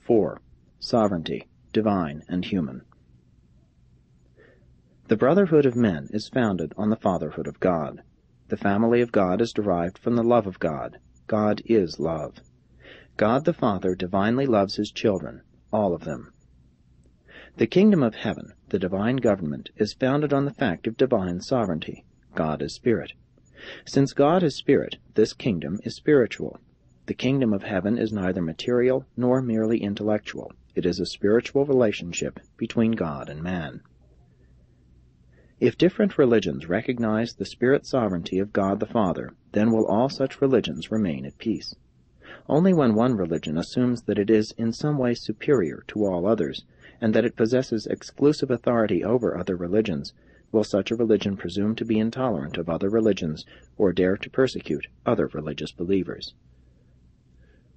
4. Sovereignty, divine and human. The brotherhood of men is founded on the fatherhood of God. The family of God is derived from the love of God. God is love. God the Father divinely loves his children, all of them. The kingdom of heaven, the divine government, is founded on the fact of divine sovereignty. God is spirit. Since God is spirit, this kingdom is spiritual. The kingdom of heaven is neither material nor merely intellectual. It is a spiritual relationship between God and man. If different religions recognize the spirit sovereignty of God the Father, then will all such religions remain at peace. Only when one religion assumes that it is in some way superior to all others, and that it possesses exclusive authority over other religions, will such a religion presume to be intolerant of other religions or dare to persecute other religious believers.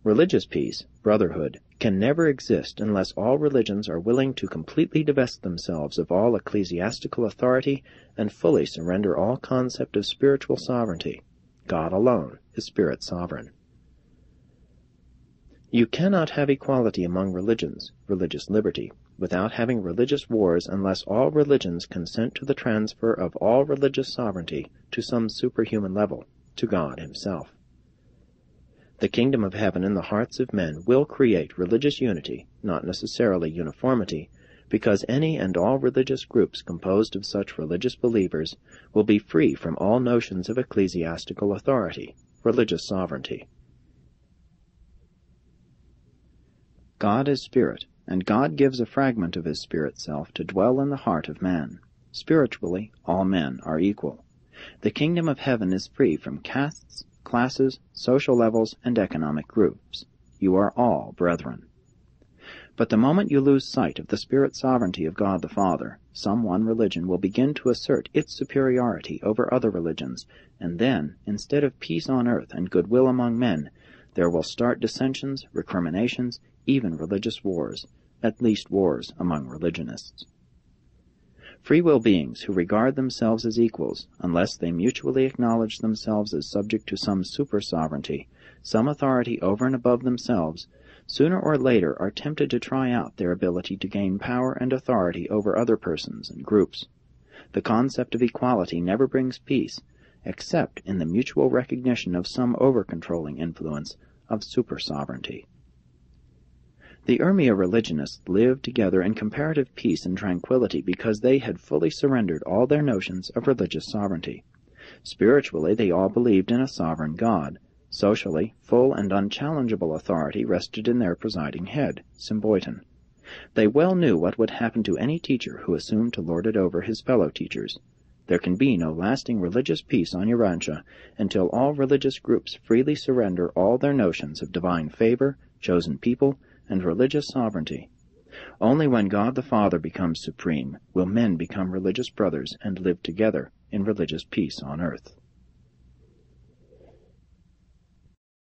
Religious peace, brotherhood, can never exist unless all religions are willing to completely divest themselves of all ecclesiastical authority and fully surrender all concept of spiritual sovereignty. God alone is spirit sovereign. You cannot have equality among religions, religious liberty, without having religious wars unless all religions consent to the transfer of all religious sovereignty to some superhuman level, to God himself. The kingdom of heaven in the hearts of men will create religious unity, not necessarily uniformity, because any and all religious groups composed of such religious believers will be free from all notions of ecclesiastical authority, religious sovereignty. God is spirit, and God gives a fragment of his spirit self to dwell in the heart of man. Spiritually, all men are equal. The kingdom of heaven is free from castes, classes, social levels, and economic groups. You are all brethren. But the moment you lose sight of the spirit sovereignty of God the Father, some one religion will begin to assert its superiority over other religions, and then, instead of peace on earth and goodwill among men, there will start dissensions, recriminations, even religious wars, at least wars among religionists. Free will beings who regard themselves as equals, unless they mutually acknowledge themselves as subject to some super-sovereignty, some authority over and above themselves, sooner or later are tempted to try out their ability to gain power and authority over other persons and groups. The concept of equality never brings peace, except in the mutual recognition of some over-controlling influence of super-sovereignty. The Urmia religionists lived together in comparative peace and tranquility because they had fully surrendered all their notions of religious sovereignty. Spiritually, they all believed in a sovereign God. Socially, full and unchallengeable authority rested in their presiding head, Symboiton. They well knew what would happen to any teacher who assumed to lord it over his fellow teachers. There can be no lasting religious peace on Urantia until all religious groups freely surrender all their notions of divine favor, chosen people, and religious sovereignty. Only when God the Father becomes supreme will men become religious brothers and live together in religious peace on earth.